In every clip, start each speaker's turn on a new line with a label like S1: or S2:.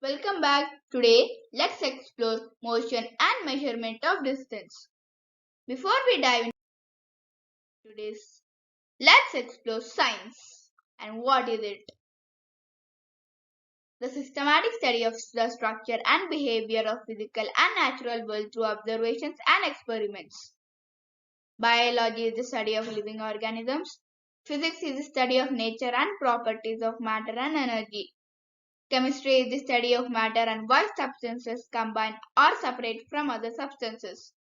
S1: Welcome back. Today, let's explore motion and measurement of distance. Before we dive into this, let's explore science. And what is it? The systematic study of the structure and behavior of physical and natural world through observations and experiments. Biology is the study of living organisms. Physics is the study of nature and properties of matter and energy. Chemistry is the study of matter and why substances combine or separate from other substances.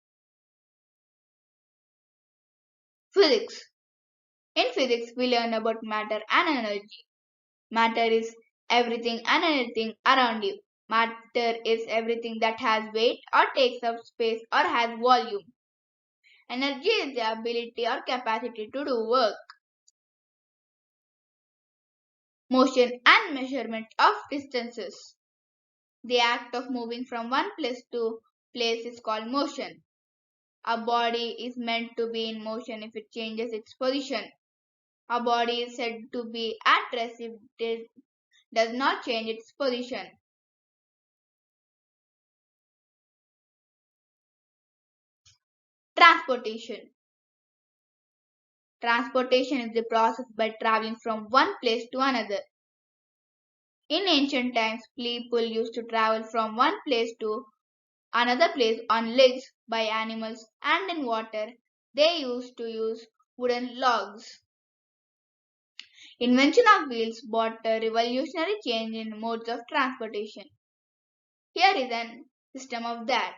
S1: Physics. In physics, we learn about matter and energy. Matter is everything and anything around you. Matter is everything that has weight or takes up space or has volume. Energy is the ability or capacity to do work. Motion and measurement of distances. The act of moving from one place to place is called motion. A body is meant to be in motion if it changes its position. A body is said to be at rest if it does not change its position. Transportation. Transportation is the process by traveling from one place to another. In ancient times, people used to travel from one place to another place on legs by animals, and in water they used to use wooden logs. Invention of wheels brought a revolutionary change in modes of transportation. Here is an system of that.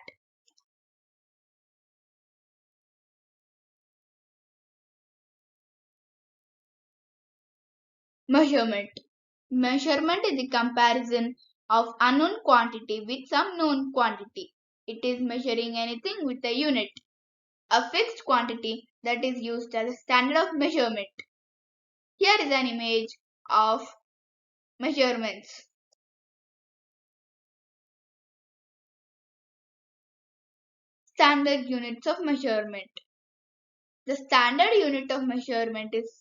S1: Measurement. Measurement is the comparison of unknown quantity with some known quantity. It is measuring anything with a unit, a fixed quantity that is used as a standard of measurement. Here is an image of measurements. Standard units of measurement. The standard unit of measurement is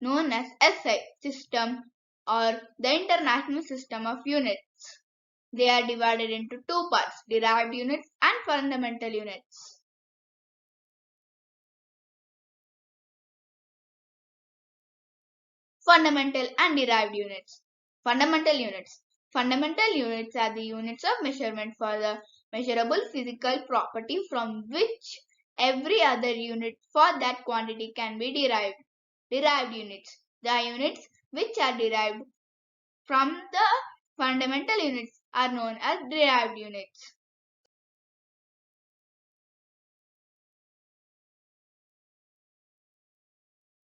S1: known as SI system or the International System of Units. They are divided into two parts, derived units and fundamental units. Fundamental and derived units. Fundamental units. Fundamental units are the units of measurement for the measurable physical property from which every other unit for that quantity can be derived. Derived units. The units which are derived from the fundamental units are known as derived units.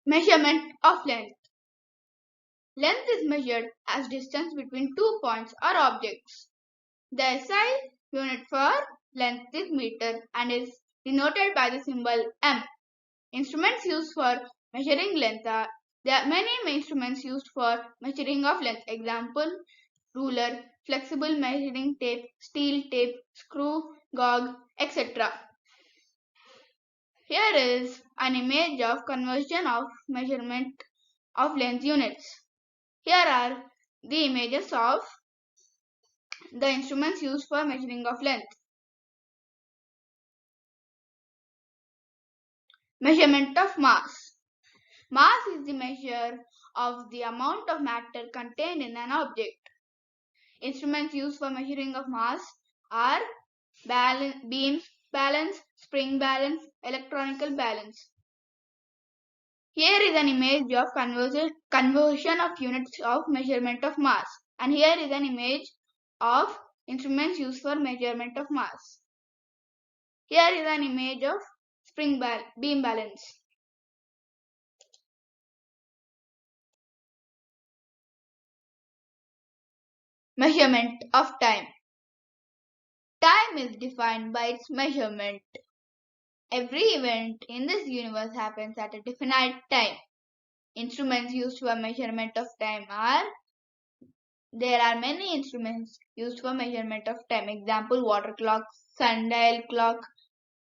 S1: Measurement of length. Length is measured as distance between two points or objects. The SI unit for length is meter and is denoted by the symbol m. Instruments used for measuring length are there are many instruments used for measuring of length. Example: ruler, flexible measuring tape, steel tape, screw, gauge, etc. Here is an image of conversion of measurement of length units. Here are the images of the instruments used for measuring of length. Measurement of mass. Mass is the measure of the amount of matter contained in an object. Instruments used for measuring of mass are beam balance, spring balance, electronical balance. Here is an image of conversion of units of measurement of mass, and here is an image of instruments used for measurement of mass. Here is an image of beam balance. Measurement of time. Time is defined by its measurement. Every event in this universe happens at a definite time. Instruments used for measurement of time are there are many instruments used for measurement of time. Example: water clock, sundial clock,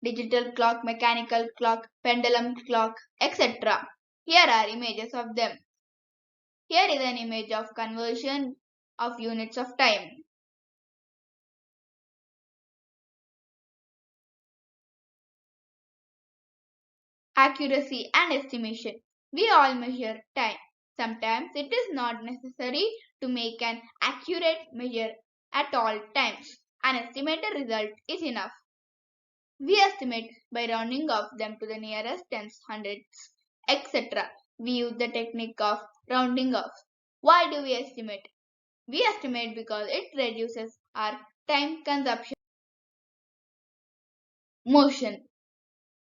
S1: digital clock, mechanical clock, pendulum clock, etc. Here are images of them. Here is an image of conversion of units of time. Accuracy and estimation. We all measure time. Sometimes it is not necessary to make an accurate measure at all times. An estimated result is enough. We estimate by rounding off them to the nearest tens, hundreds, etc. We use the technique of rounding off. Why do we estimate? We estimate because it reduces our time consumption. Motion.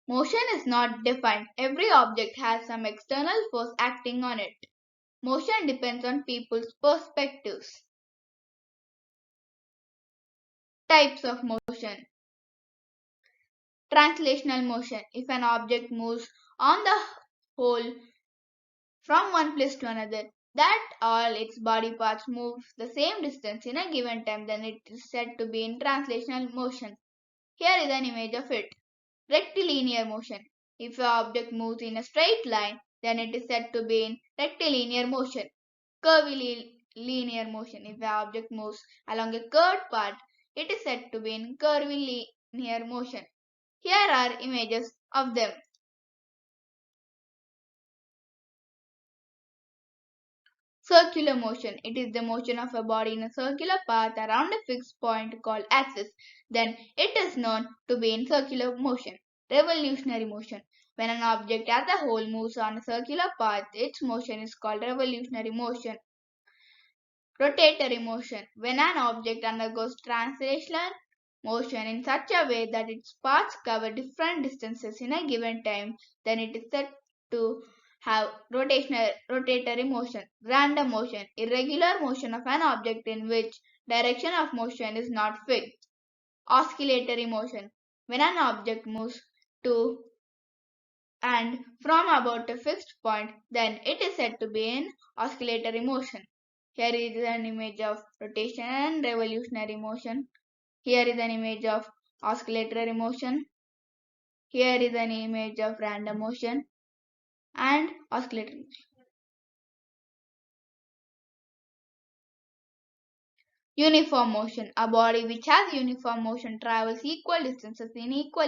S1: Motion is not defined. Every object has some external force acting on it. Motion depends on people's perspectives. Types of motion. Translational motion. If an object moves on the whole from one place to another, that all its body parts move the same distance in a given time, then it is said to be in translational motion. Here is an image of it. Rectilinear motion. If an object moves in a straight line, then it is said to be in rectilinear motion. Curvilinear motion. If an object moves along a curved path, it is said to be in curvilinear motion. Here are images of them. Circular motion. It is the motion of a body in a circular path around a fixed point called axis. Then it is known to be in circular motion. Revolutionary motion. When an object as a whole moves on a circular path, its motion is called revolutionary motion. Rotatory motion. When an object undergoes translational motion in such a way that its parts cover different distances in a given time, then it is said to have rotatory motion. Random motion. Irregular motion of an object in which direction of motion is not fixed. Oscillatory motion. When an object moves to and from about a fixed point, then it is said to be in oscillatory motion. Here is an image of rotation and revolutionary motion. Here is an image of oscillatory motion. Here is an image of random motion and oscillatory motion. Uniform motion. A body which has uniform motion travels equal distances in equal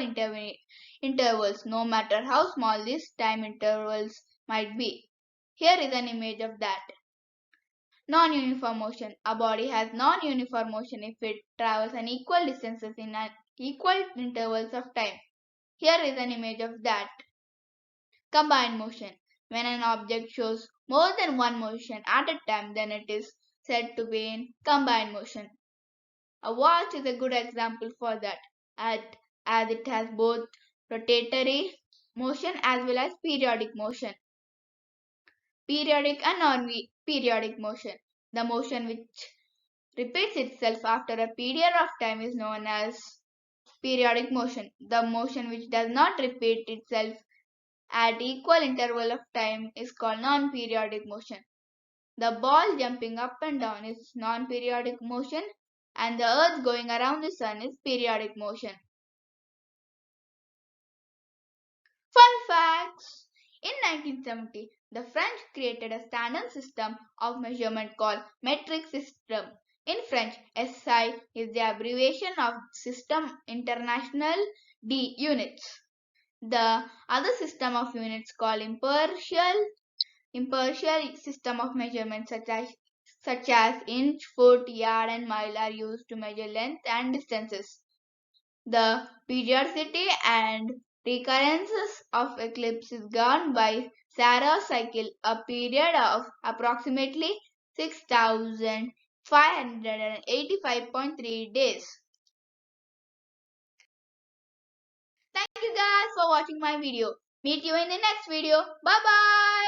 S1: intervals, no matter how small these time intervals might be. Here is an image of that. Non-uniform motion. A body has non-uniform motion if it travels an equal distances in equal intervals of time. Here is an image of that. Combined motion. When an object shows more than one motion at a time, then it is said to be in combined motion. A watch is a good example for that, as it has both rotatory motion as well as periodic motion. Periodic and non-periodic motion. The motion which repeats itself after a period of time is known as periodic motion. The motion which does not repeat itself at equal interval of time is called non-periodic motion. The ball jumping up and down is non-periodic motion, and the earth going around the sun is periodic motion. Fun facts. In 1970, the French created a standard system of measurement called metric system. In French, SI is the abbreviation of System International D units. The other system of units called impartial system of measurement such as inch, foot, yard and mile are used to measure length and distances. The periodicity and recurrences of eclipse is governed by Saros cycle, a period of approximately 6,585.3 days. Thank you guys for watching my video. Meet you in the next video. Bye bye.